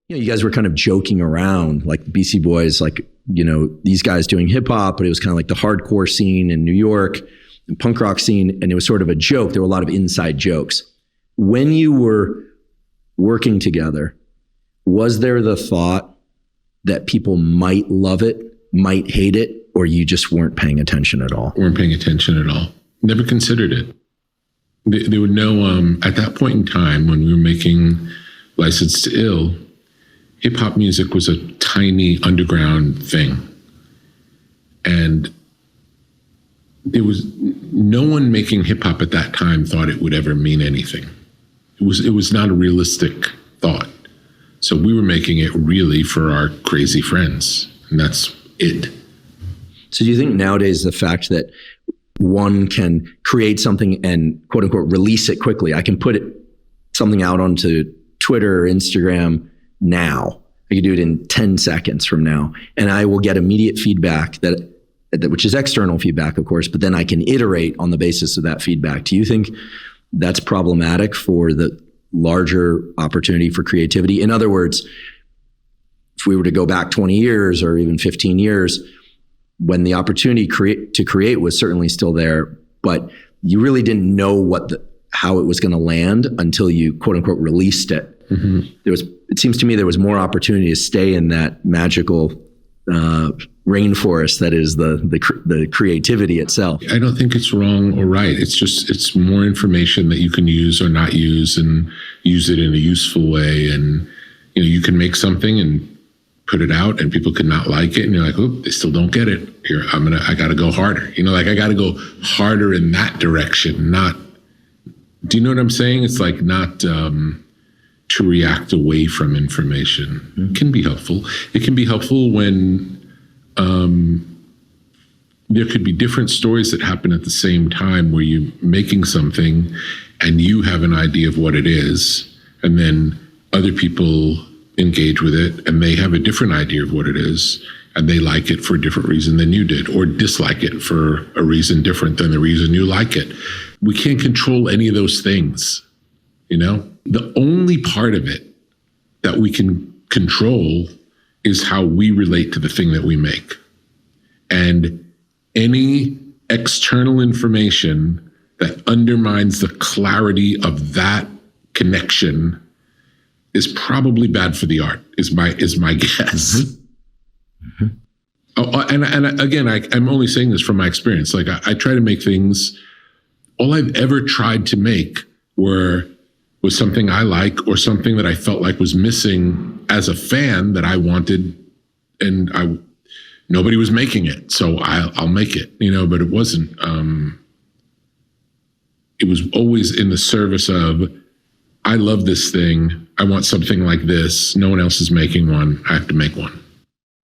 you guys were kind of joking around, like Beastie Boys, like, these guys doing hip hop, but it was kind of like the hardcore scene in New York, the punk rock scene. And it was sort of a joke. There were a lot of inside jokes. When you were working together, was there the thought that people might love it, might hate it, or you just weren't paying attention at all? Weren't paying attention at all. Never considered it. There were no, at that point in time when we were making Licensed to Ill, hip hop music was a tiny underground thing. And there was no one making hip hop at that time thought it would ever mean anything. It was not a realistic thought. So we were making it really for our crazy friends, and that's it. So do you think nowadays the fact that one can create something and quote unquote release it quickly, I can put something out onto Twitter or Instagram now, I can do it in 10 seconds from now, and I will get immediate feedback that which is external feedback, of course, but then I can iterate on the basis of that feedback. Do you think that's problematic for the larger opportunity for creativity? In other words, if we were to go back 20 years or even 15 years, when the opportunity to create was certainly still there, but you really didn't know how it was going to land until you quote unquote released it. Mm-hmm. It seems to me there was more opportunity to stay in that magical rainforest that is the creativity itself. I don't think it's wrong or right. It's more information that you can use or not use, and use it in a useful way. And you can make something and put it out, and people could not like it, and you're like, oh, they still don't get it. Here, I got to go harder. I got to go harder in that direction. Not, do you know what I'm saying? It's like not to react away from information. Mm-hmm. It can be helpful. It can be helpful when there could be different stories that happen at the same time, where you're making something and you have an idea of what it is, and then other people engage with it and they have a different idea of what it is, and they like it for a different reason than you did, or dislike it for a reason different than the reason you like it. We can't control any of those things, The only part of it that we can control is how we relate to the thing that we make. And any external information that undermines the clarity of that connection is probably bad for the art, is my guess. Mm-hmm. Oh, and again, I'm only saying this from my experience. Like I try to make things, all I've ever tried to make was something I like, or something that I felt like was missing as a fan that I wanted, and nobody was making it, so I'll make it, but it wasn't, it was always in the service of, I love this thing, I want something like this, no one else is making one, I have to make one.